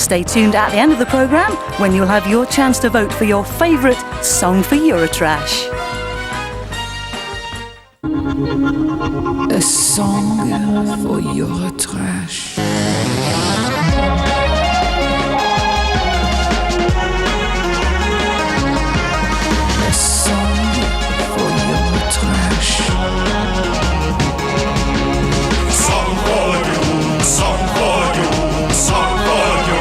Stay tuned at the end of the programme when you'll have your chance to vote for your favourite song for Eurotrash. A song for Eurotrash. A song for Eurotrash. Song for you, song for you, song for you.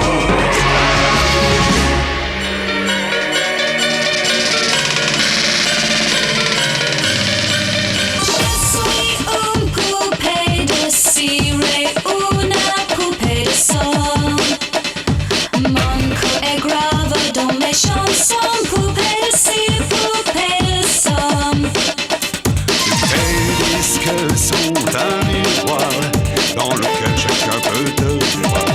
Sont un miroir dans lequel chacun peut te voir.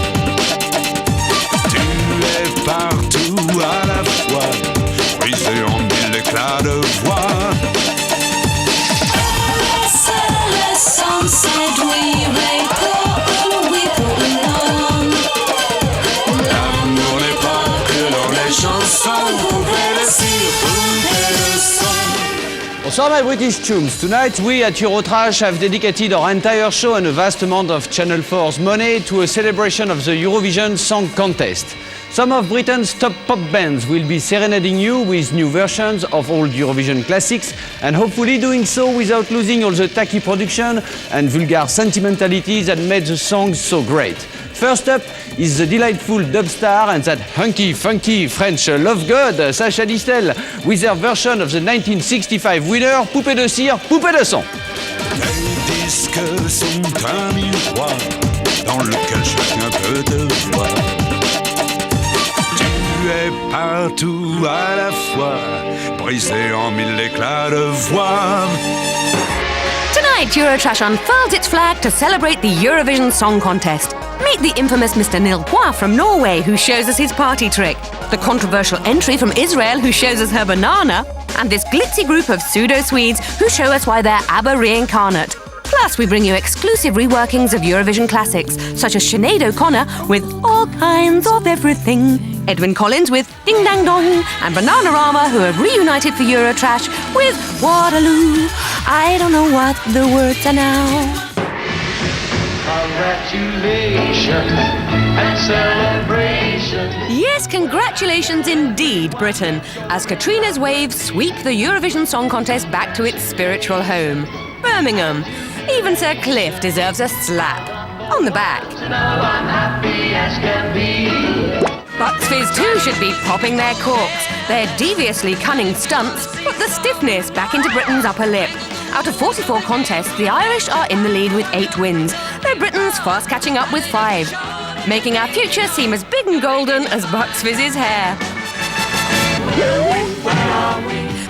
Tu es partout à la fois, brisé en mille éclats de voix. L'amour n'est pas que dans les chansons, poupée de cire, poupée de son. Bonsoir my British chums. Tonight we at Eurotrash have dedicated our entire show and a vast amount of Channel 4's money to a celebration of the Eurovision Song Contest. Some of Britain's top pop bands will be serenading you with new versions of old Eurovision classics and hopefully doing so without losing all the tacky production and vulgar sentimentalities that made the songs so great. First up is the delightful dub star and that hunky, funky French love god, Sacha Distel, with their version of the 1965 winner, Poupée de cire, Poupée de son. Les disques sont un miroir dans lequel chacun peut te voir. Tu es partout à la fois, brisé en mille éclats de voix. Tonight, Eurotrash unfurls its flag to celebrate the Eurovision Song Contest. Meet the infamous Mr. Nilpois from Norway, who shows us his party trick, the controversial entry from Israel, who shows us her banana, and this glitzy group of pseudo-Swedes who show us why they're ABBA reincarnate. Plus, we bring you exclusive reworkings of Eurovision classics, such as Sinead O'Connor with All Kinds of Everything, Edwyn Collins with Ding Dang Dong, and Bananarama, who have reunited for Eurotrash with Waterloo. I don't know what the words are now. Congratulations and celebrations. Yes, congratulations indeed, Britain, as Katrina's waves sweep the Eurovision Song Contest back to its spiritual home, Birmingham. Even Sir Cliff deserves a slap on the back. Now I'm happy as can be. Bucks Fizz too should be popping their corks. Their deviously cunning stunts put the stiffness back into Britain's upper lip. Out of 44 contests, the Irish are in the lead with 8 wins, though Britain's fast catching up with 5, making our future seem as big and golden as Bucks Fizz's hair.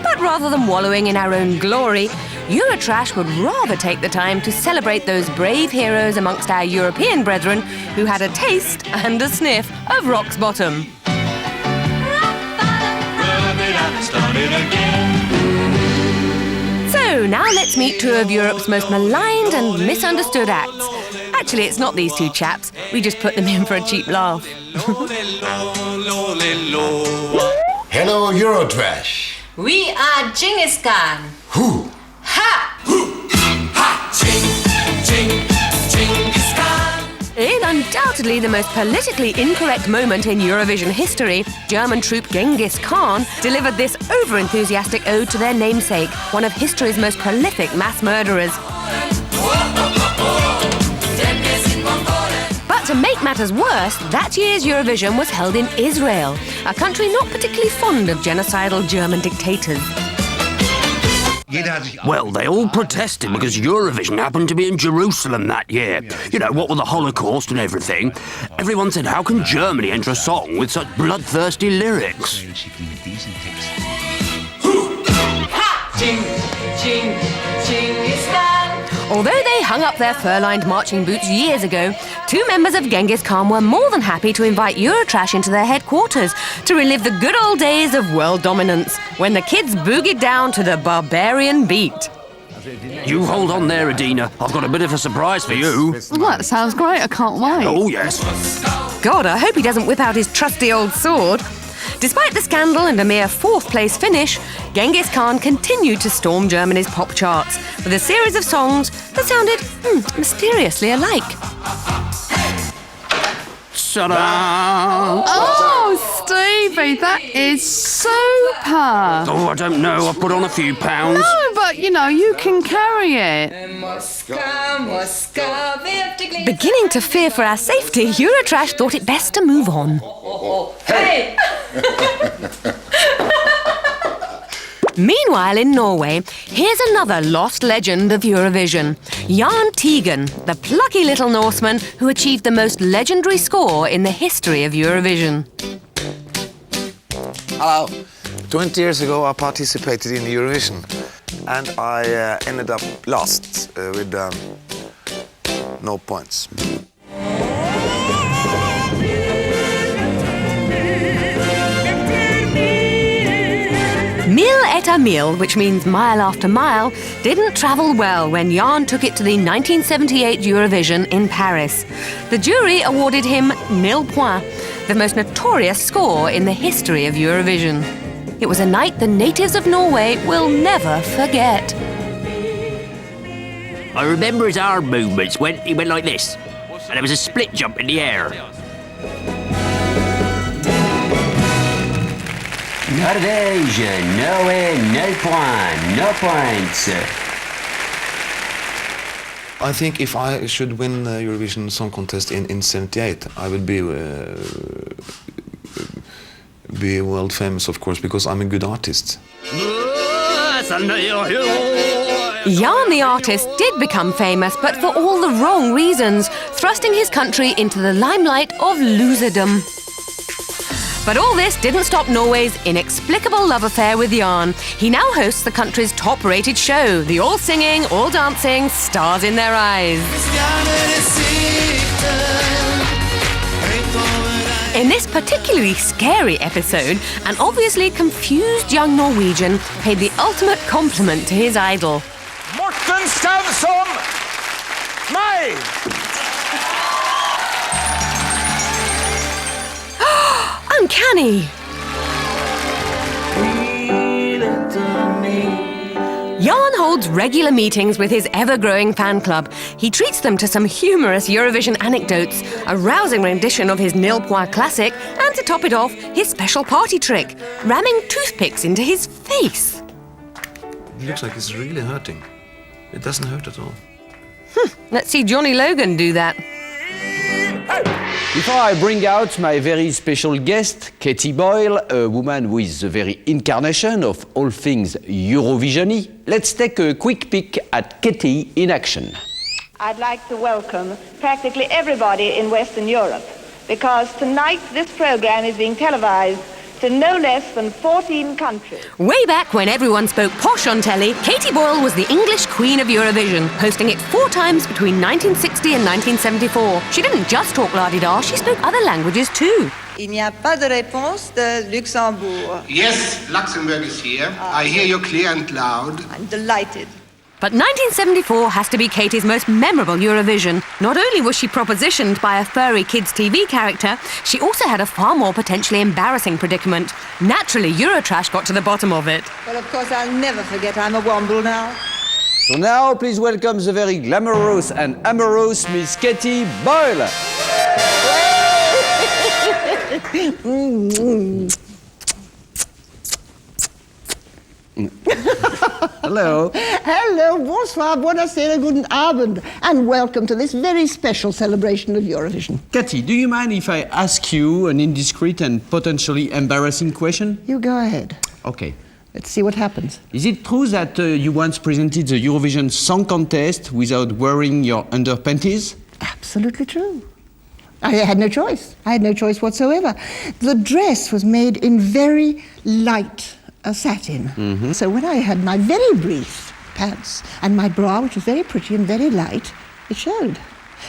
But rather than wallowing in our own glory, Eurotrash would rather take the time to celebrate those brave heroes amongst our European brethren who had a taste and a sniff of rock's bottom. So now let's meet 2 of Europe's most maligned and misunderstood acts. Actually, it's not these 2 chaps. We just put them in for a cheap laugh. Hello, Eurotrash. We are Genghis Khan. Who? Ha! Genghis Khan. In undoubtedly the most politically incorrect moment in Eurovision history, German troupe Genghis Khan delivered this over-enthusiastic ode to their namesake, one of history's most prolific mass murderers. But to make matters worse, that year's Eurovision was held in Israel, a country not particularly fond of genocidal German dictators. Well, they all protested because Eurovision happened to be in Jerusalem that year. You know, what with the Holocaust and everything. Everyone said, how can Germany enter a song with such bloodthirsty lyrics? Although they hung up their fur-lined marching boots years ago, 2 members of Genghis Khan were more than happy to invite Eurotrash into their headquarters to relive the good old days of world dominance, when the kids boogied down to the barbarian beat. You hold on there, Adina. I've got a bit of a surprise for you. Well, that sounds great. I can't wait. Oh, yes. God, I hope he doesn't whip out his trusty old sword. Despite the scandal and a mere fourth-place finish, Genghis Khan continued to storm Germany's pop charts with a series of songs that sounded mysteriously alike. Ta-da! Oh, Stevie, that is super. Oh, I don't know. I put on a few pounds. No, but you know, you can carry it. Beginning to fear for our safety, Eurotrash thought it best to move on. Hey! Meanwhile, in Norway, here's another lost legend of Eurovision. Jan Tegan, the plucky little Norseman who achieved the most legendary score in the history of Eurovision. Hello. 20 years ago, I participated in Eurovision, and I ended up last with no points. Mil et mil, which means mile after mile, didn't travel well when Jan took it to the 1978 Eurovision in Paris. The jury awarded him 0 points, the most notorious score in the history of Eurovision. It was a night the natives of Norway will never forget. I remember his arm movements when he went like this. And there was a split jump in the air. Norvège, Norway, 0 points, no points. I think if I should win the Eurovision Song Contest in 78, I would be world famous, of course, because I'm a good artist. Jan the artist did become famous, but for all the wrong reasons, thrusting his country into the limelight of loserdom. But all this didn't stop Norway's inexplicable love affair with Jan. He now hosts the country's top-rated show, the all-singing, all-dancing Stars in Their Eyes. In this particularly scary episode, an obviously confused young Norwegian paid the ultimate compliment to his idol. Morten Skau som meg! Uncanny! Jan holds regular meetings with his ever-growing fan club. He treats them to some humorous Eurovision anecdotes, a rousing rendition of his 0 point classic, and to top it off, his special party trick, ramming toothpicks into his face. It looks like it's really hurting. It doesn't hurt at all. Let's see Johnny Logan do that. Before I bring out my very special guest, Katie Boyle, a woman who is the very incarnation of all things Eurovision-y, let's take a quick peek at Katie in action. I'd like to welcome practically everybody in Western Europe, because tonight this program is being televised to no less than 14 countries. Way back when everyone spoke posh on telly, Katie Boyle was the English Queen of Eurovision, hosting it 4 times between 1960 and 1974. She didn't just talk la-di-da, she spoke other languages too. Il n'y a pas de réponse de Luxembourg. Yes, Luxembourg is here. I hear you clear and loud. I'm delighted. But 1974 has to be Katie's most memorable Eurovision. Not only was she propositioned by a furry kids' TV character, she also had a far more potentially embarrassing predicament. Naturally, Eurotrash got to the bottom of it. Well, of course, I'll never forget I'm a Womble now. So now, please welcome the very glamorous and amorous Miss Katie Boyle. Hello. Hello, bonsoir, buonasera, guten Abend, and welcome to this very special celebration of Eurovision. Katie, do you mind if I ask you an indiscreet and potentially embarrassing question? You go ahead. Okay. Let's see what happens. Is it true that you once presented the Eurovision Song Contest without wearing your underpanties? Absolutely true. I had no choice. I had no choice whatsoever. The dress was made in very light satin. Mm-hmm. So when I had my very brief pants and my bra, which was very pretty and very light, it showed.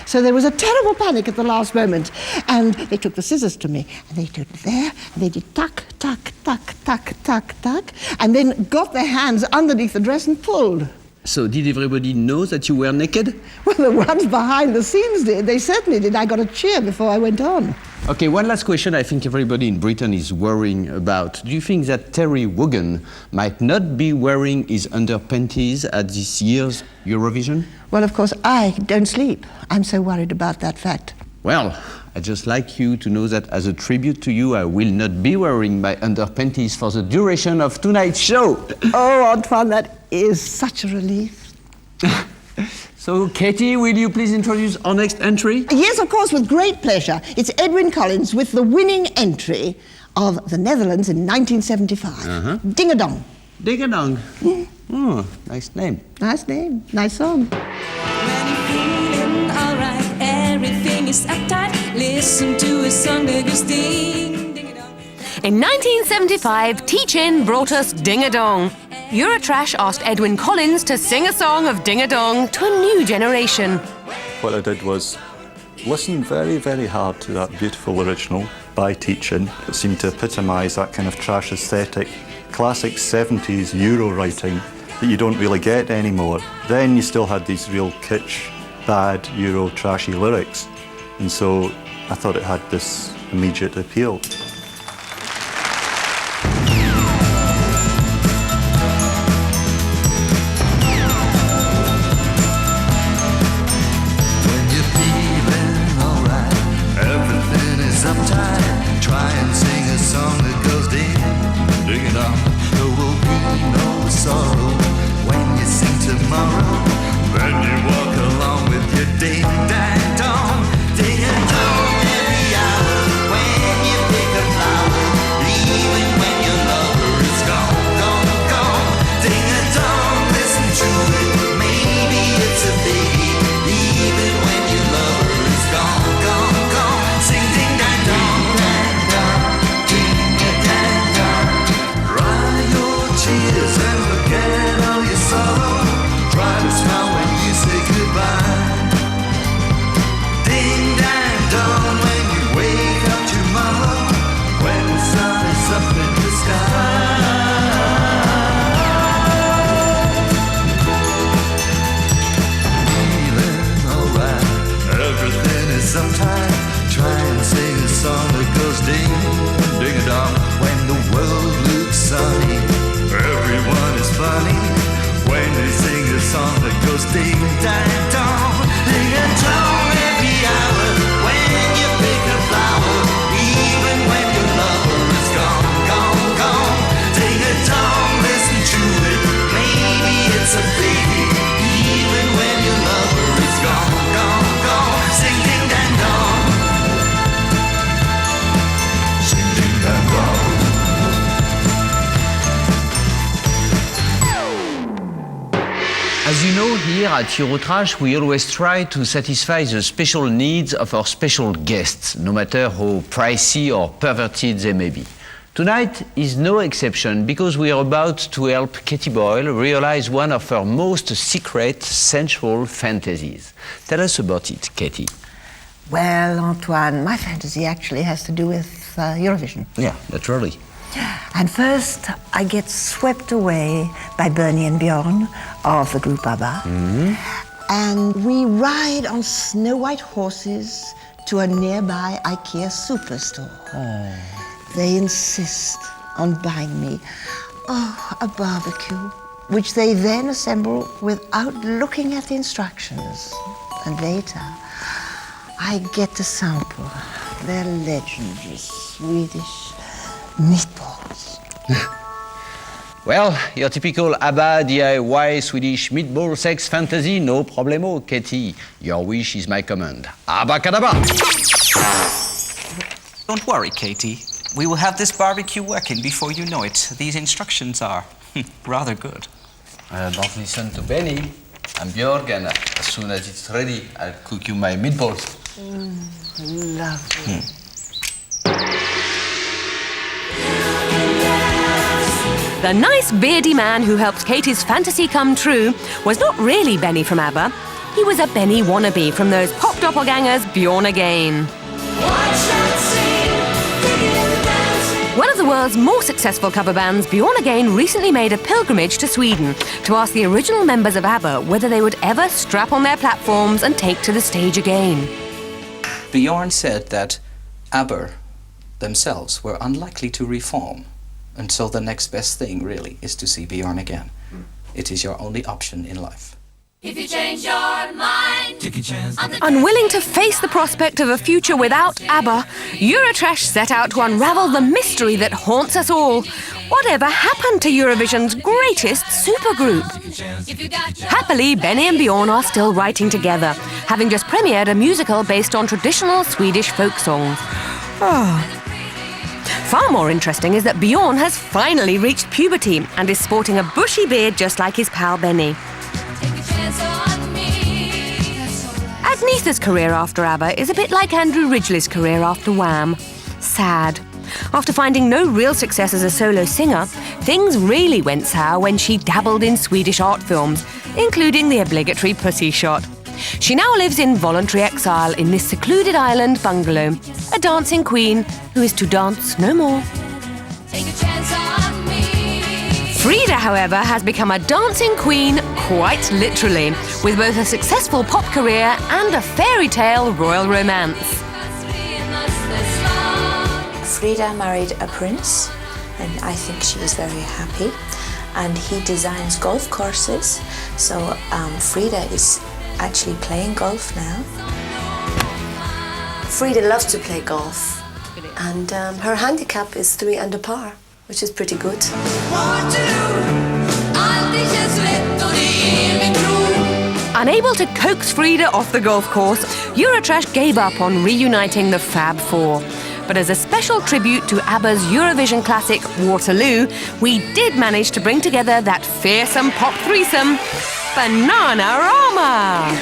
So there was a terrible panic at the last moment, and they took the scissors to me, and they took it there, and they did tuck, tuck, tuck, tuck, tuck, tuck, and then got their hands underneath the dress and pulled. So did everybody know that you were naked? Well, the ones behind the scenes did. They certainly did. I got a cheer before I went on. Okay, one last question I think everybody in Britain is worrying about. Do you think that Terry Wogan might not be wearing his underpanties at this year's Eurovision? Well, of course, I don't sleep. I'm so worried about that fact. Well, I'd just like you to know that as a tribute to you, I will not be wearing my underpanties for the duration of tonight's show. Oh, Antoine, that is such a relief. So, Katie, will you please introduce our next entry? Yes, of course, with great pleasure. It's Edwin Collins with the winning entry of the Netherlands in 1975. Ding-a-dong. Ding-a-dong. Oh, nice name. Nice name, nice song. When you're feeling alright, everything is uptight. Listen to a song that goes ding, ding-a-dong. In 1975, Teach-In brought us Ding-a-Dong. Eurotrash asked Edwin Collins to sing a song of Ding-a-Dong to a new generation. What I did was listen very, very hard to that beautiful original by Teach-In. It seemed to epitomise that kind of trash aesthetic, classic 70s Euro writing that you don't really get anymore. Then you still had these real kitsch, bad Euro trashy lyrics. And so I thought it had this immediate appeal. As you know, here at Eurotrash, we always try to satisfy the special needs of our special guests, no matter how pricey or perverted they may be. Tonight is no exception because we are about to help Katie Boyle realize one of her most secret, sensual fantasies. Tell us about it, Katie. Well, Antoine, my fantasy actually has to do with Eurovision. Yeah, naturally. And first, I get swept away by Bernie and Bjorn of the group ABBA. And we ride on snow-white horses to a nearby IKEA superstore. They insist on buying me, a barbecue, which they then assemble without looking at the instructions. And later, I get to sample their legendary Swedish meatballs. Well, your typical ABBA DIY Swedish meatball sex fantasy, no problemo, Katie. Your wish is my command. Abacadabra! Don't worry, Katie. We will have this barbecue working before you know it. These instructions are rather good. Don't listen to Benny. I'm Björk, and as soon as it's ready, I'll cook you my meatballs. Lovely. The nice beardy man who helped Katie's fantasy come true was not really Benny from ABBA. He was a Benny wannabe from those pop doppelgangers Bjorn Again. One of the world's more successful cover bands, Bjorn Again recently made a pilgrimage to Sweden to ask the original members of ABBA whether they would ever strap on their platforms and take to the stage again. Bjorn said that ABBA themselves were unlikely to reform, and so the next best thing really is to see Bjorn again. It is your only option in life. If you change your mind, take a chance. Unwilling to face the prospect of a future without ABBA, Eurotrash set out to unravel the mystery that haunts us all. Whatever happened to Eurovision's greatest supergroup? Happily, Benny and Bjorn are still writing together, having just premiered a musical based on traditional Swedish folk songs. Far more interesting is that Bjorn has finally reached puberty and is sporting a bushy beard just like his pal Benny. Agnetha's career after ABBA is a bit like Andrew Ridgeley's career after Wham. Sad. After finding no real success as a solo singer, things really went sour when she dabbled in Swedish art films, including the obligatory pussy shot. She now lives in voluntary exile in this secluded island bungalow, a dancing queen who is to dance no more. Frida, however, has become a dancing queen quite literally, with both a successful pop career and a fairy tale royal romance. Frida married a prince, and I think she was very happy. And he designs golf courses, so Frida is actually playing golf now. Frida loves to play golf, and her handicap is 3 under par, which is pretty good. Unable to coax Frida off the golf course, Eurotrash gave up on reuniting the Fab Four. But as a special tribute to ABBA's Eurovision classic Waterloo, we did manage to bring together that fearsome pop threesome, Bananarama!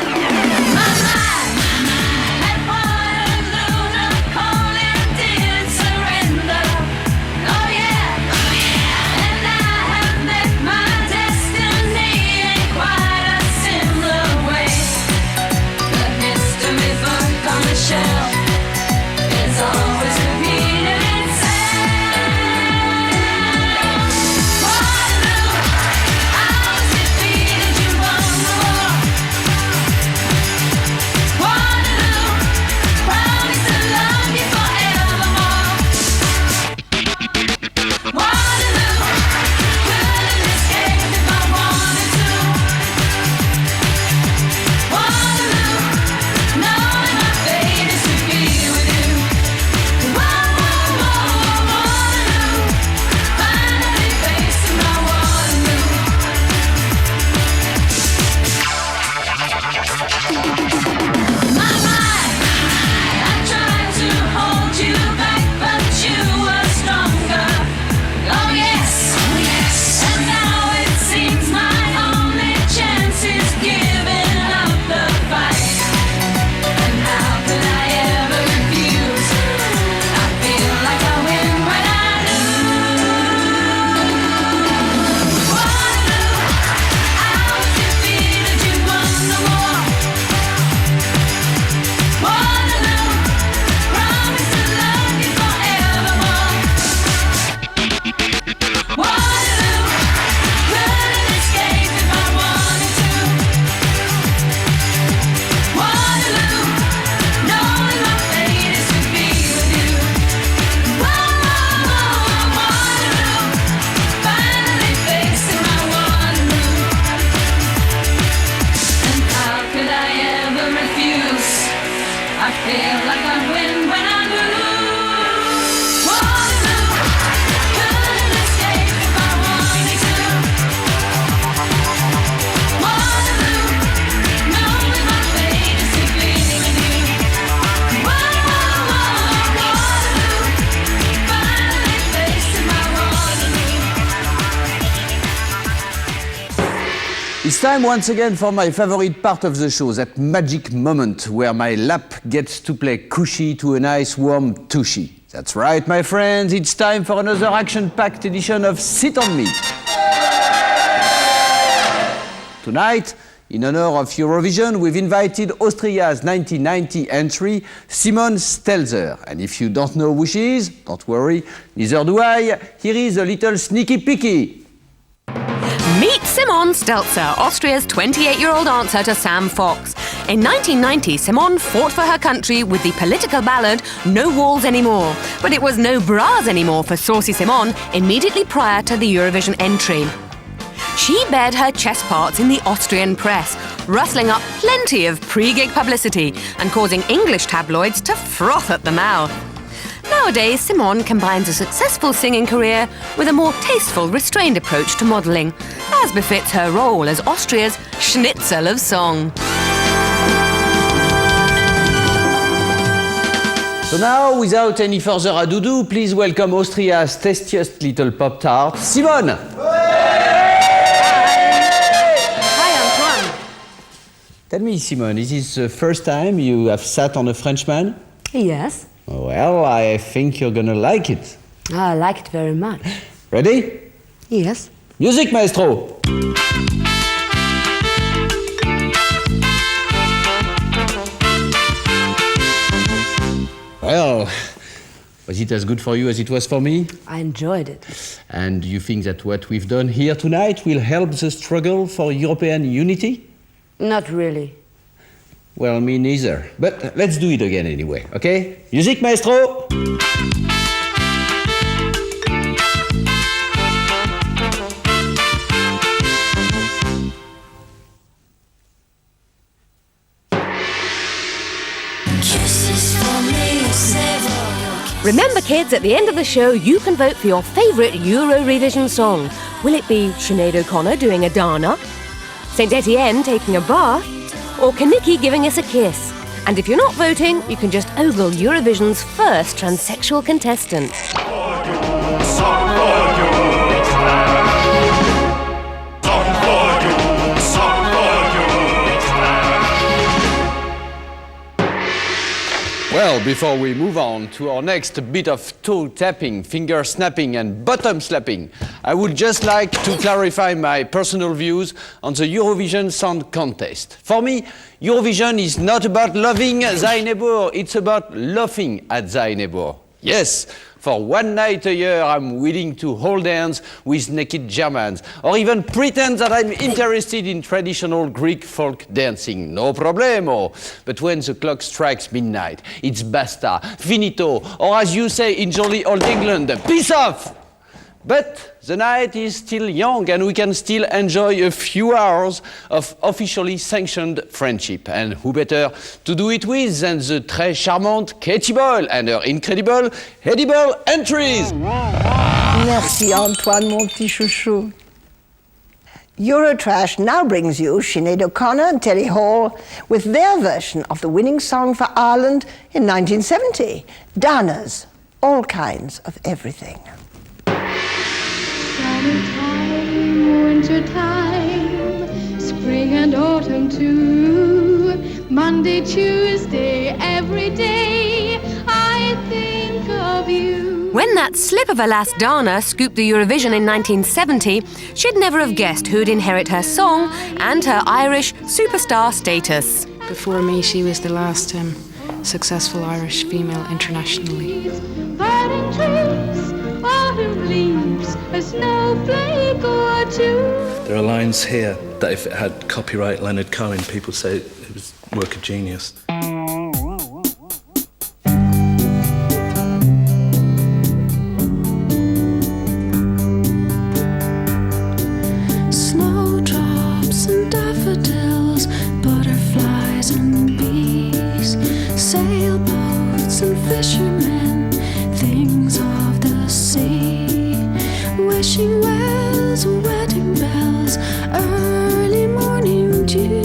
It's time once again for my favorite part of the show, that magic moment where my lap gets to play cushy to a nice warm tushy. That's right, my friends, it's time for another action-packed edition of Sit On Me. Tonight, in honor of Eurovision, we've invited Austria's 1990 entry, Simone Stelzer. And if you don't know who she is, don't worry, neither do I. Here is a little sneaky peeky. Meet Simone Stelzer, Austria's 28-year-old answer to Sam Fox. In 1990, Simone fought for her country with the political ballad No Walls Anymore, but it was no bras anymore for Saucy Simone immediately prior to the Eurovision entry. She bared her chest parts in the Austrian press, rustling up plenty of pre-gig publicity and causing English tabloids to froth at the mouth. Nowadays, Simone combines a successful singing career with a more tasteful, restrained approach to modelling, as befits her role as Austria's Schnitzel of song. So now, without any further ado, please welcome Austria's tastiest little Pop-Tart, Simone! Hi, Antoine. Tell me, Simone, is this the first time you have sat on a Frenchman? Yes. Well, I think you're gonna like it. I like it very much. Ready? Yes. Music, maestro! Well, was it as good for you as it was for me? I enjoyed it. And you think that what we've done here tonight will help the struggle for European unity? Not really. Well, me neither. But let's do it again anyway, okay? Music, maestro! Remember, kids, at the end of the show, you can vote for your favourite Eurovision song. Will it be Sinead O'Connor doing a Dana? St Etienne taking a bath? Or Kaniki giving us a kiss? And if you're not voting, you can just ogle Eurovision's first transsexual contestant. Well, before we move on to our next bit of toe tapping, finger snapping and bottom slapping, I would just like to clarify my personal views on the Eurovision Song Contest. For me, Eurovision is not about loving thy neighbor, it's about laughing at thy neighbor. Yes, for one night a year I'm willing to hold hands with naked Germans, or even pretend that I'm interested in traditional Greek folk dancing, no problemo. But when the clock strikes midnight, it's basta, finito, or as you say in jolly old England, peace off! But the night is still young and we can still enjoy a few hours of officially sanctioned friendship. And who better to do it with than the très charmante Katie Boyle and her incredible edible entries. Merci Antoine, mon petit chouchou. Eurotrash now brings you Sinead O'Connor and Terry Hall with their version of the winning song for Ireland in 1970, Dana's All Kinds of Everything. Summertime, wintertime, spring and autumn too. Monday, Tuesday, every day I think of you. When that slip of a lass Dana scooped the Eurovision in 1970, she'd never have guessed who'd inherit her song and her Irish superstar status. Before me, she was the last successful Irish female internationally. Budding trees, autumn leaves, a snowflake or two. There are lines here that if it had copyright Leonard Cohen, people say it was work of genius. Snowdrops and daffodils, butterflies and bees, sailboats and fishermen, things of the sea, wishing wells, wedding bells, early morning dew,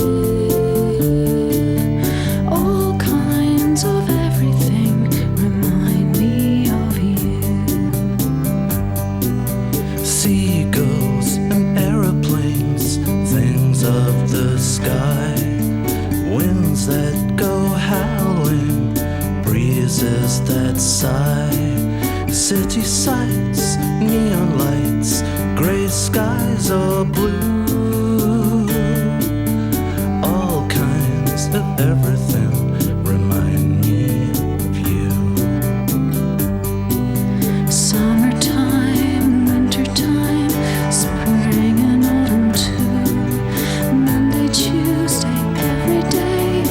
all kinds of everything remind me of you. Seagulls and aeroplanes, things of the sky, winds that go howling, breezes that sigh, city sights, neon lights, gray skies or blue, all kinds of everything remind me of you. Summertime, wintertime, spring and autumn too. Monday, Tuesday, every day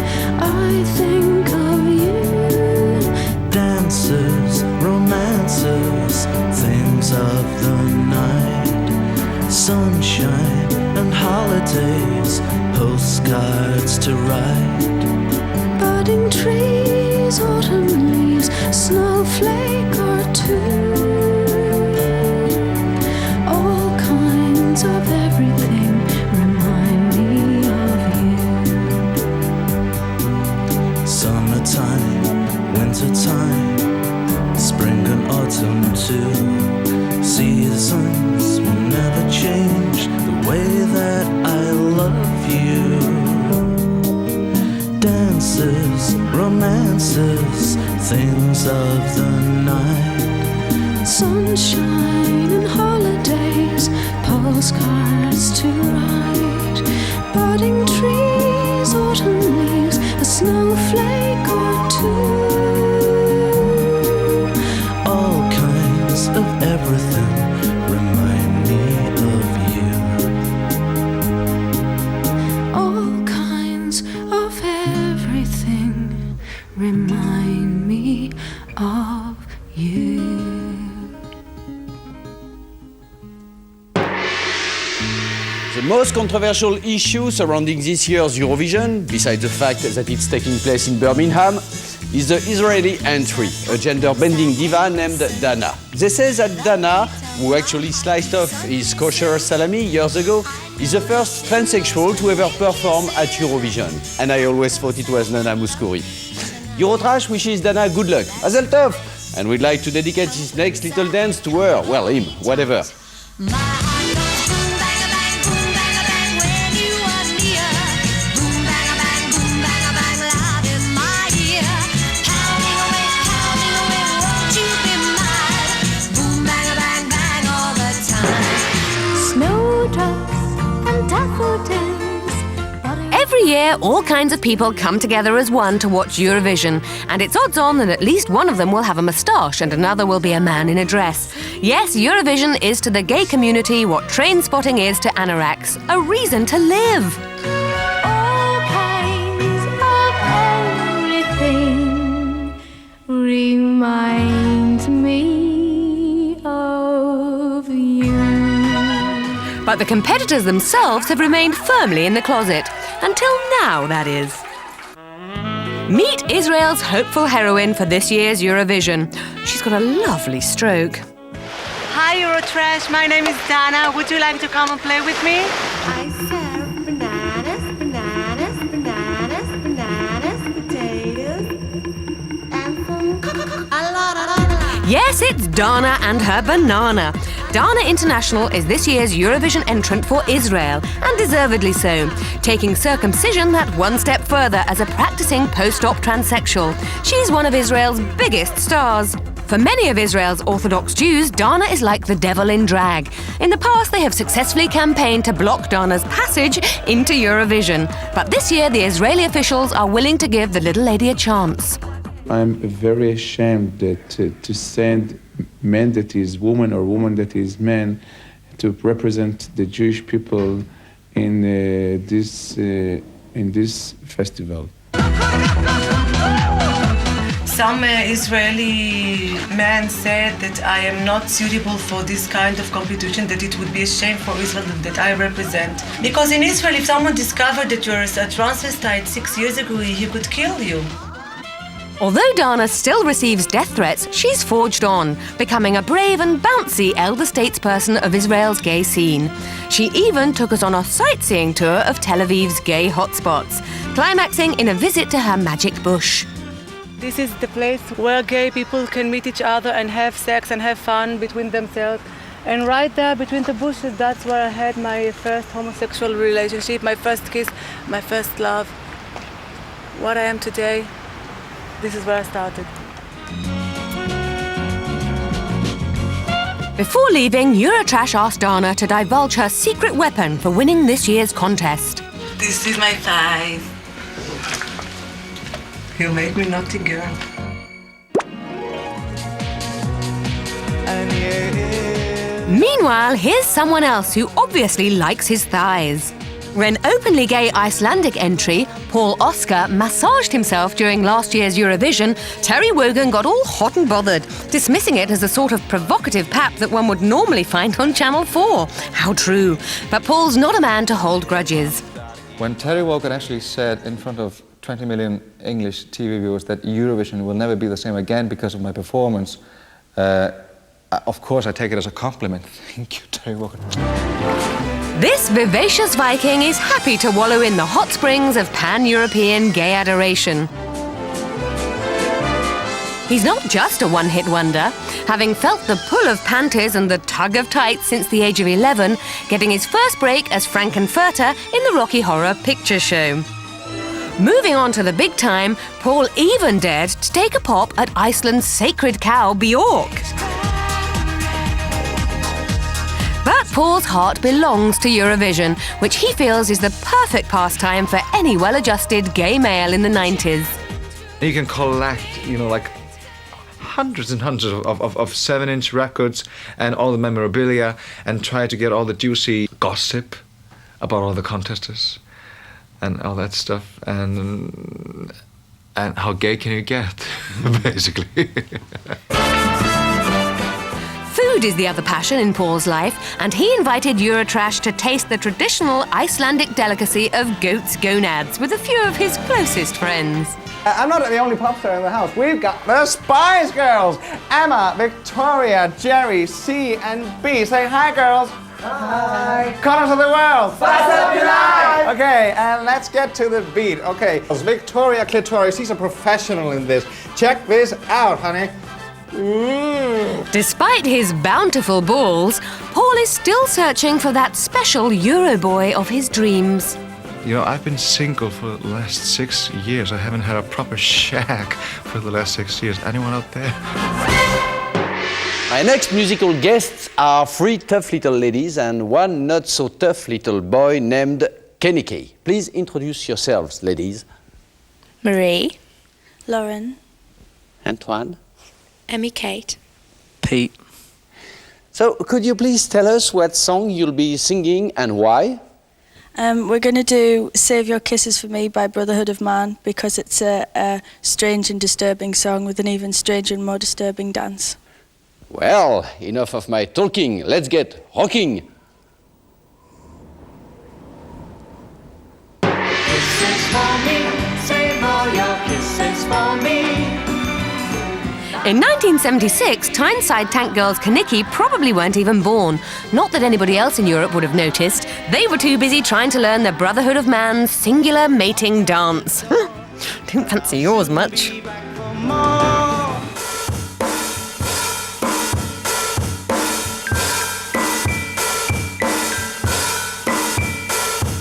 holidays, postcards to write. Budding trees, autumn leaves, snowflake or two. All kinds of everything remind me of you. Summertime, wintertime, spring and autumn too. Seasons will never change the way that I love you. Dances, romances, things of the night. Sunshine and holidays, postcards to write. Budding trees, autumn leaves, a snowflake or two. All kinds of everything remind me of you. All kinds of everything remind me of you. The most controversial issue surrounding this year's Eurovision, besides the fact that it's taking place in Birmingham, is the Israeli entry, a gender-bending diva named Dana. They say that Dana, who actually sliced off his kosher salami years ago, is the first transsexual to ever perform at Eurovision. And I always thought it was Nana Mouskouri. Eurotrash wishes Dana good luck. Mazel tov! And we'd like to dedicate this next little dance to her, well, him, whatever. Every year, all kinds of people come together as one to watch Eurovision, and it's odds on that at least one of them will have a moustache and another will be a man in a dress. Yes, Eurovision is to the gay community what train spotting is to anoraks, a reason to live. All kinds of everything remind me of you. But the competitors themselves have remained firmly in the closet. Until now, that is. Meet Israel's hopeful heroine for this year's Eurovision. She's got a lovely stroke. Hi, Eurotrash. My name is Dana. Would you like to come and play with me? I serve bananas, bananas, bananas, bananas, potatoes, and some Yes, it's Dana and her banana. Dana International is this year's Eurovision entrant for Israel, and deservedly so, taking circumcision that one step further as a practicing post-op transsexual. She's one of Israel's biggest stars. For many of Israel's Orthodox Jews, Dana is like the devil in drag. In the past, they have successfully campaigned to block Dana's passage into Eurovision. But this year, the Israeli officials are willing to give the little lady a chance. I'm very ashamed that to send man that is woman or woman that is man to represent the Jewish people in this festival. Some Israeli men said that I am not suitable for this kind of competition, that it would be a shame for Israel that I represent. Because in Israel, if someone discovered that you're a transvestite 6 years ago, he could kill you. Although Dana still receives death threats, she's forged on, becoming a brave and bouncy elder statesperson of Israel's gay scene. She even took us on a sightseeing tour of Tel Aviv's gay hotspots, climaxing in a visit to her magic bush. This is the place where gay people can meet each other and have sex and have fun between themselves. And right there between the bushes, that's where I had my first homosexual relationship, my first kiss, my first love. What I am today, this is where I started. Before leaving, Eurotrash asked Dana to divulge her secret weapon for winning this year's contest. This is my thighs. You make me naughty girl. Meanwhile, here's someone else who obviously likes his thighs. When openly gay Icelandic entry Paul Oscar massaged himself during last year's Eurovision, Terry Wogan got all hot and bothered, dismissing it as a sort of provocative pap that one would normally find on Channel 4. How true. But Paul's not a man to hold grudges. When Terry Wogan actually said in front of 20 million English TV viewers that Eurovision will never be the same again because of my performance, of course I take it as a compliment. Thank you, Terry Wogan. This vivacious Viking is happy to wallow in the hot springs of pan-European gay adoration. He's not just a one-hit wonder, having felt the pull of panties and the tug of tights since the age of 11, getting his first break as Frankenfurter in the Rocky Horror Picture Show. Moving on to the big time, Paul even dared to take a pop at Iceland's sacred cow, Bjork. But Paul's heart belongs to Eurovision, which he feels is the perfect pastime for any well-adjusted gay male in the 90s. You can collect, like hundreds and hundreds of 7-inch records and all the memorabilia and try to get all the juicy gossip about all the contestants and all that stuff. And how gay can you get, basically? Food is the other passion in Paul's life, and he invited Eurotrash to taste the traditional Icelandic delicacy of goat's gonads with a few of his closest friends. I'm not the only pop star in the house. We've got the Spice Girls! Emma, Victoria, Jerry, C, and B. Say hi, girls. Hi. Colors of the world. Spice up your life. Okay, and let's get to the beat. Okay, Victoria Clitoris, she's a professional in this. Check this out, honey. Despite his bountiful balls, Paul is still searching for that special Euroboy of his dreams. I've been single for the last 6 years. I haven't had a proper shag for the last 6 years. Anyone out there? My next musical guests are 3 tough little ladies and 1 not so tough little boy named Kenike. Please introduce yourselves, ladies. Marie. Lauren. Antoine. Emmy Kate. Pete. So, could you please tell us what song you'll be singing and why? We're going to do Save Your Kisses for Me by Brotherhood of Man because it's a strange and disturbing song with an even stranger and more disturbing dance. Well, enough of my talking. Let's get rocking. Kisses for me, save all your kisses for me. In 1976, Tyneside Tank Girls Kaniki probably weren't even born. Not that anybody else in Europe would have noticed. They were too busy trying to learn the Brotherhood of Man's singular mating dance. Don't fancy yours much.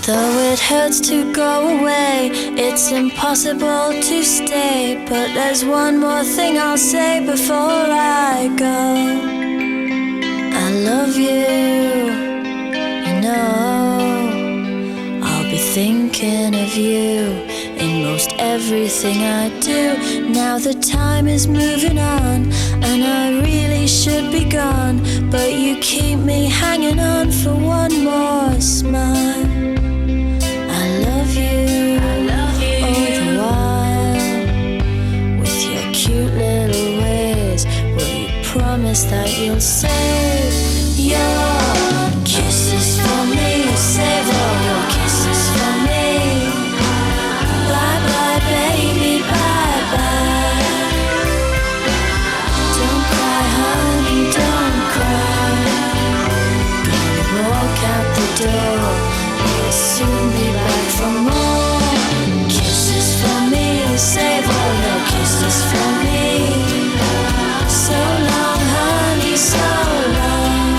Though it hurts to go away, it's impossible to stay. But there's one more thing I'll say before I go. I love you, I'll be thinking of you in most everything I do. Now the time is moving on, and I really should be gone. But you keep me hanging on for one more smile. Promise that you'll save your kisses for me. Save all your kisses for me. Bye bye, baby, bye bye. Don't cry, honey, don't cry. Gonna walk out the door. We'll soon be back for more kisses for me. Save all your kisses for me. So long, honey, so long.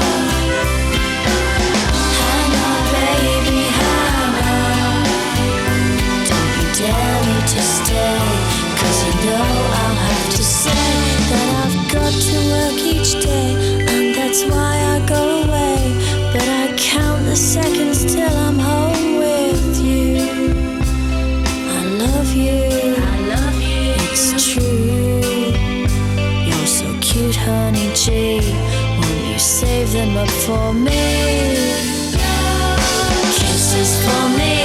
Hang on, baby, hang on. Don't you dare me to stay, 'cause I'll have to say that I've got to work each day, and that's why I go away. But I count the seconds till I'm home with you. I love you, it's true. Cute honey G, won't you save them up for me? Kisses for me.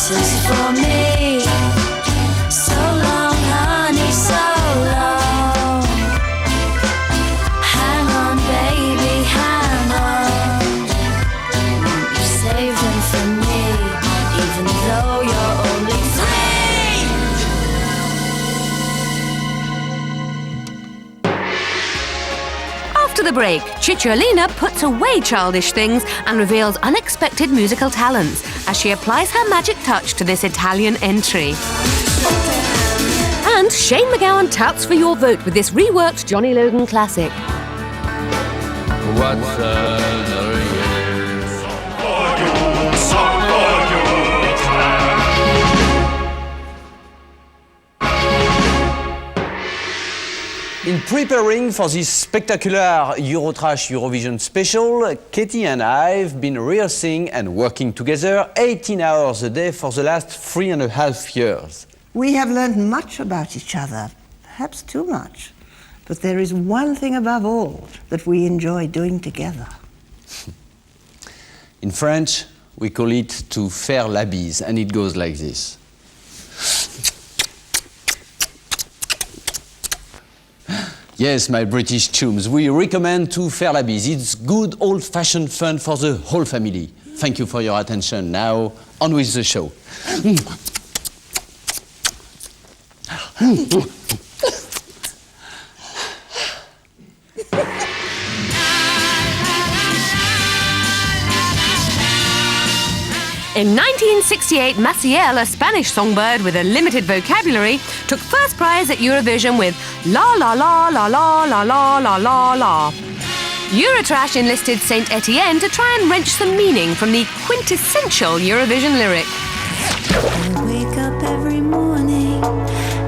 This is for me. So long, honey, so long. Hang on, baby, hang on. Won't you save them for me, even though you're only 3? After the break, Cicciolina puts away childish things and reveals unexpected musical talents as she applies her magic touch to this Italian entry. And Shane McGowan touts for your vote with this reworked Johnny Logan classic. What's another year? In preparing for this spectacular Eurotrash Eurovision special, Katie and I have been rehearsing and working together 18 hours a day for the last 3.5 years. We have learned much about each other, perhaps too much. But there is one thing above all that we enjoy doing together. In French, we call it to faire la bise, and it goes like this. Yes, my British chums, we recommend to faire la bise. It's good old-fashioned fun for the whole family. Thank you for your attention. Now, on with the show. In 1968, Maciel, a Spanish songbird with a limited vocabulary, took first prize at Eurovision with La La La La La La La La La La. Eurotrash enlisted Saint Etienne to try and wrench some meaning from the quintessential Eurovision lyric. I wake up every morning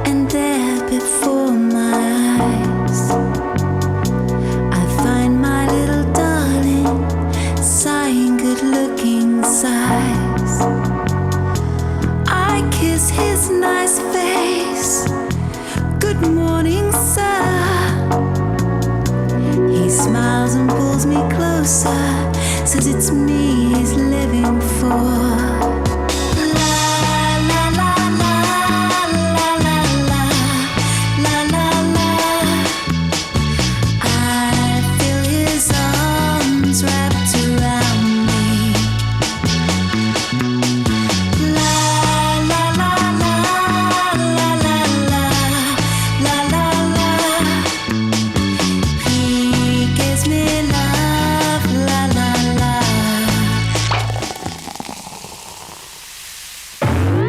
and there before my eyes I find my little darling sighing good-looking sighs. I kiss his nice face. Good morning, sir. He smiles and pulls me closer, says it's me he's living for.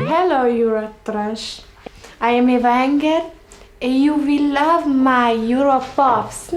Hello Eurotrash, I am Eva Enger and you will love my Europops.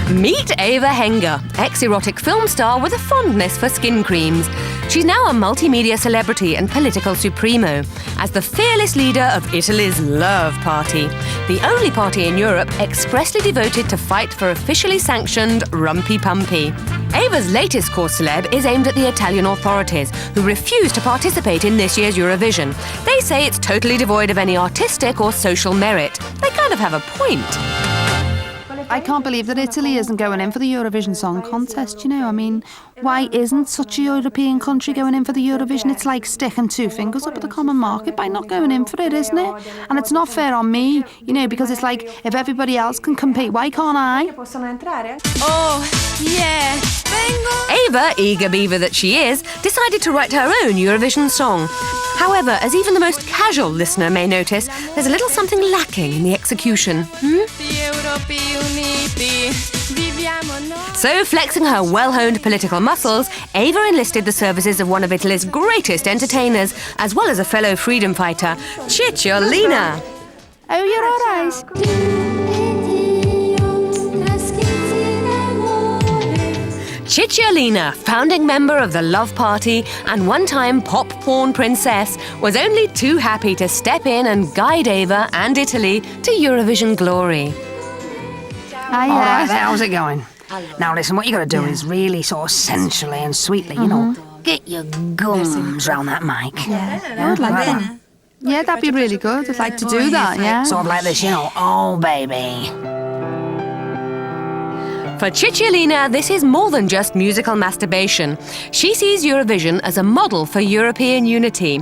Meet Eva Henger, ex-erotic film star with a fondness for skin creams. She's now a multimedia celebrity and political supremo, as the fearless leader of Italy's Love Party, the only party in Europe expressly devoted to fight for officially sanctioned rumpy-pumpy. Eva's latest cause celeb is aimed at the Italian authorities, who refuse to participate in this year's Eurovision. They say it's totally devoid of any artistic or social merit. They kind of have a point. I can't believe that Italy isn't going in for the Eurovision Song Contest, you know. I mean, why isn't such a European country going in for the Eurovision? It's like sticking two fingers up at the common market by not going in for it, isn't it? And it's not fair on me, you know, because it's like, if everybody else can compete, why can't I? Oh, yeah. Eva, eager beaver that she is, decided to write her own Eurovision song. However, as even the most casual listener may notice, there's a little something lacking in the execution. So, flexing her well-honed political muscles, Eva enlisted the services of one of Italy's greatest entertainers, as well as a fellow freedom fighter, Cicciolina. Oh, you're all right. Cicciolina, founding member of the Love Party and one-time pop porn princess, was only too happy to step in and guide Eva and Italy to Eurovision glory. All right, how's it going? Now listen, what you got to do is really sort of sensually and sweetly, you know, get your gums round that mic. Yeah, I would like that. Yeah, that'd be really good. I'd like to do that, yeah. Sort of like this, you know, oh baby. For Cicciolina, this is more than just musical masturbation. She sees Eurovision as a model for European unity.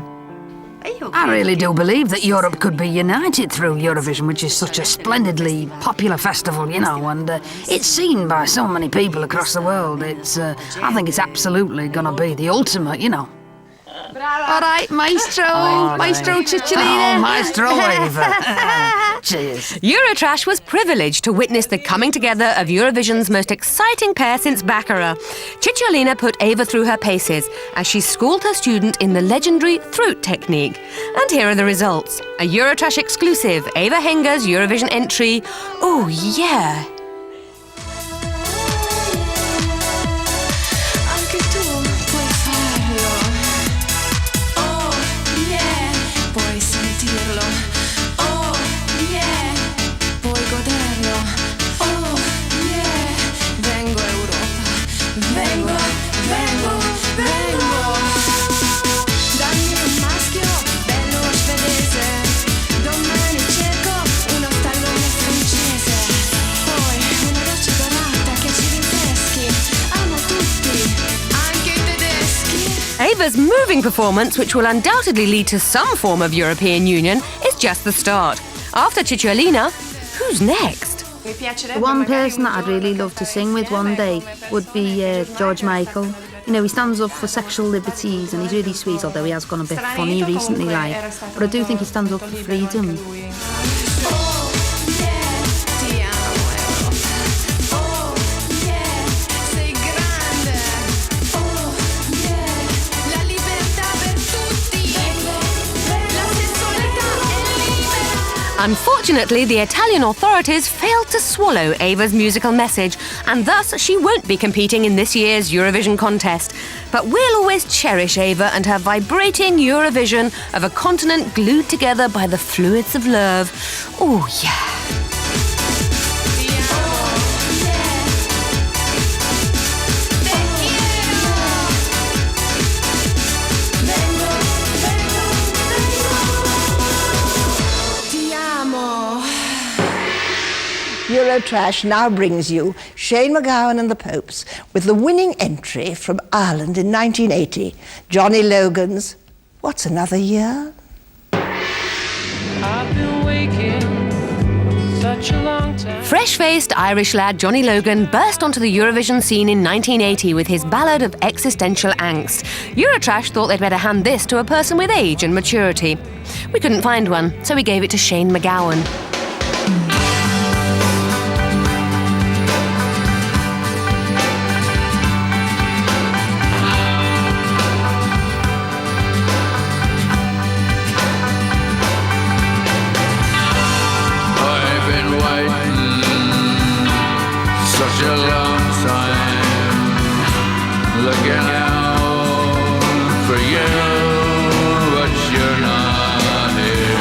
I really do believe that Europe could be united through Eurovision, which is such a splendidly popular festival, you know, and it's seen by so many people across the world. I think it's absolutely going to be the ultimate, you know. All right, Maestro. Maestro Cicciolina. Oh, Maestro Eva. Cheers. Eurotrash was privileged to witness the coming together of Eurovision's most exciting pair since Baccarat. Cicciolina put Eva through her paces as she schooled her student in the legendary throat technique. And here are the results. A Eurotrash exclusive, Eva Henger's Eurovision entry, Oh Yeah. Eva's moving performance, which will undoubtedly lead to some form of European Union, is just the start. After Cicciolina, who's next? The one person that I'd really love to sing with one day would be George Michael. You know, he stands up for sexual liberties and he's really sweet, although he has gone a bit funny recently, like. But I do think he stands up for freedom. Unfortunately, the Italian authorities failed to swallow Eva's musical message, and thus she won't be competing in this year's Eurovision contest. But we'll always cherish Eva and her vibrating Eurovision of a continent glued together by the fluids of love. Oh, yeah. Eurotrash now brings you Shane MacGowan and the Popes with the winning entry from Ireland in 1980, Johnny Logan's What's Another Year? I've been waking such a long time. Fresh-faced Irish lad Johnny Logan burst onto the Eurovision scene in 1980 with his ballad of existential angst. Eurotrash thought they'd better hand this to a person with age and maturity. We couldn't find one, so we gave it to Shane MacGowan. Such a long time looking out for you, but you're not here.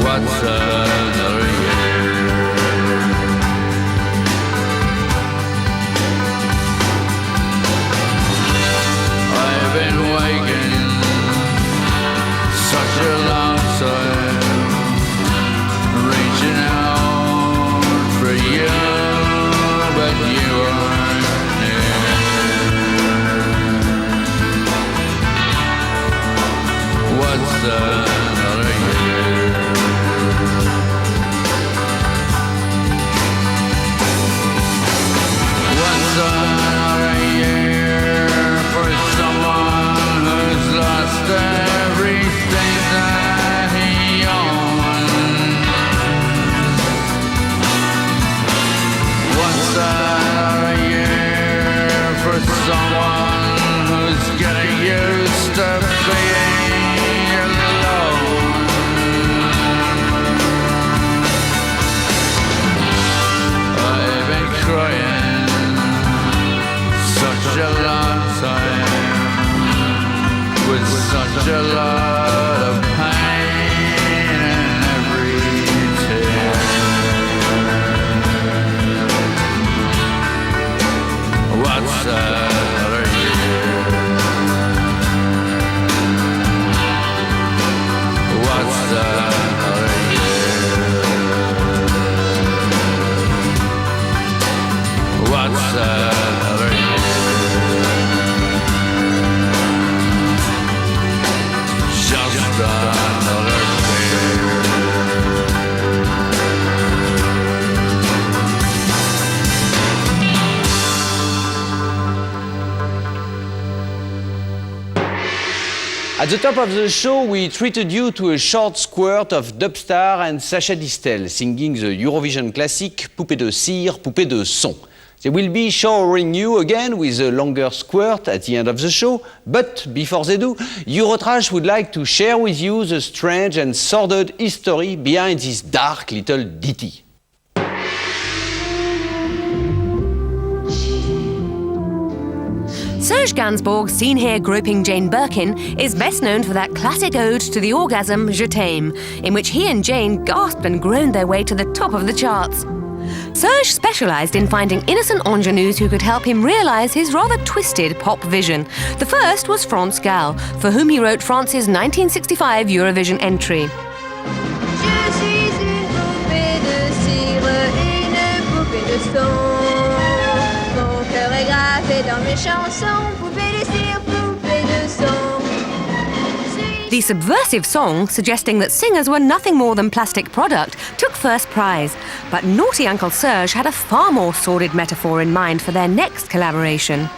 What's another year? I've been waiting such a long time, reaching out for you, but you aren't near. What's another year? What's another year for someone who's lost everything that he owns? What's another year for someone who's getting used to being alone? I've been crying such a long time, with such a lot of pain in every tear. What's another year? What's another year? At the top of the show, we treated you to a short squirt of Dubstar and Sacha Distel singing the Eurovision classic Poupée de cire, poupée de son. They will be showering you again with a longer squirt at the end of the show, but before they do, Eurotrash would like to share with you the strange and sordid history behind this dark little ditty. Serge Gainsbourg, seen here groping Jane Birkin, is best known for that classic ode to the orgasm, Je t'aime, in which he and Jane gasped and groaned their way to the top of the charts. Serge specialised in finding innocent ingenues who could help him realise his rather twisted pop vision. The first was France Gall, for whom he wrote France's 1965 Eurovision entry. Je suis une poupée de cire et une poupée de son. Mon cœur est gravé dans mes chansons. Poupée de cire, poupée de son. The subversive song, suggesting that singers were nothing more than plastic product, took first prize. But naughty Uncle Serge had a far more sordid metaphor in mind for their next collaboration.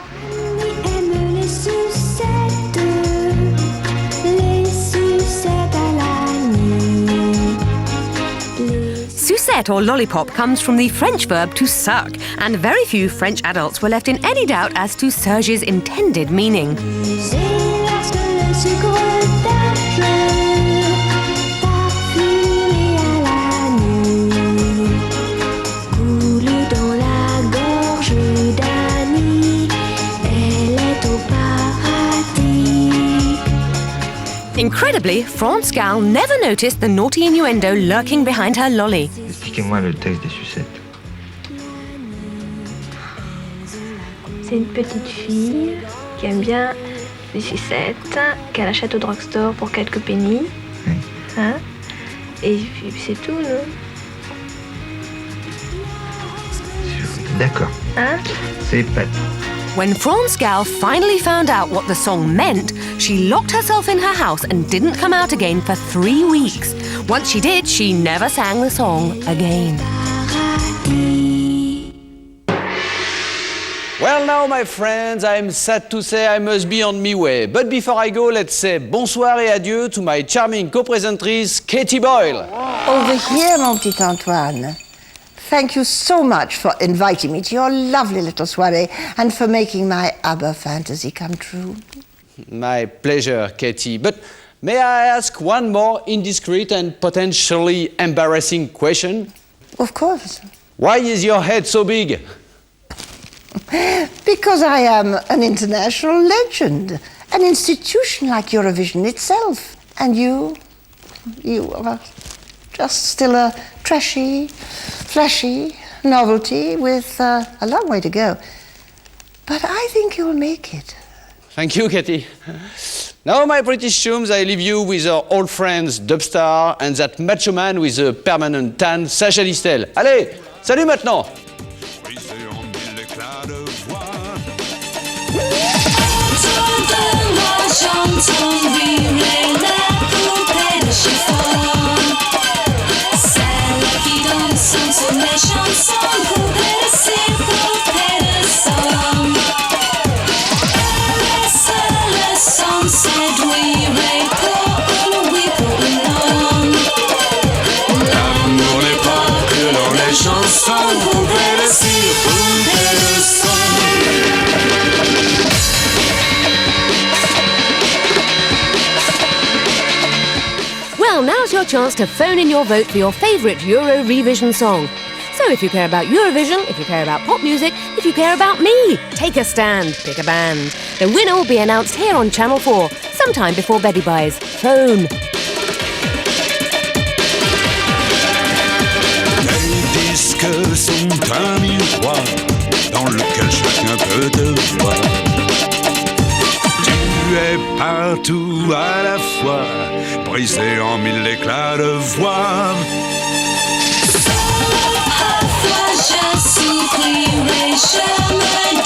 Sucette or lollipop comes from the French verb to suck, and very few French adults were left in any doubt as to Serge's intended meaning. Incredibly, France Gall never noticed the naughty innuendo lurking behind her lolly. Expliquez-moi le texte des sucettes. C'est une petite fille qui aime bien les sucettes, qu'elle achète au drugstore pour quelques pennies. Hein? Et puis c'est tout, non? D'accord. Hein? C'est pas... When France Gall finally found out what the song meant, she locked herself in her house and didn't come out again for 3 weeks. Once she did, she never sang the song again. Well now, my friends, I'm sad to say I must be on my way. But before I go, let's say bonsoir et adieu to my charming co-presentatrice, Katie Boyle. Over here, mon petit Antoine. Thank you so much for inviting me to your lovely little soirée and for making my ABBA fantasy come true. My pleasure, Katie. But may I ask one more indiscreet and potentially embarrassing question? Of course. Why is your head so big? Because I am an international legend, an institution like Eurovision itself. And you are just still a trashy, flashy novelty with a long way to go. But I think you'll make it. Thank you, Katie. Now, my British chums, I leave you with our old friends Dubstar and that macho man with a permanent tan, Sacha Distel. Allez, salut maintenant! J'entends vibrer la poupée de chiffon, celle qui danse sur mes chansons, poupée de cire, poupée de son. Laisse le son séduire pour un oui, pour un non. L'amour n'est pas que dans les chansons, poupée de cire, poupée de son. Well, now's your chance to phone in your vote for your favourite Eurovision song. So if you care about Eurovision, if you care about pop music, if you care about me, take a stand, pick a band. The winner will be announced here on Channel 4, sometime before Betty buys. Phone. Les disques sont un miroir dans lequel chacun peut te voir. Tu es partout à la fois, brisé en mille éclats de voix. Parfois je souffrirai, je me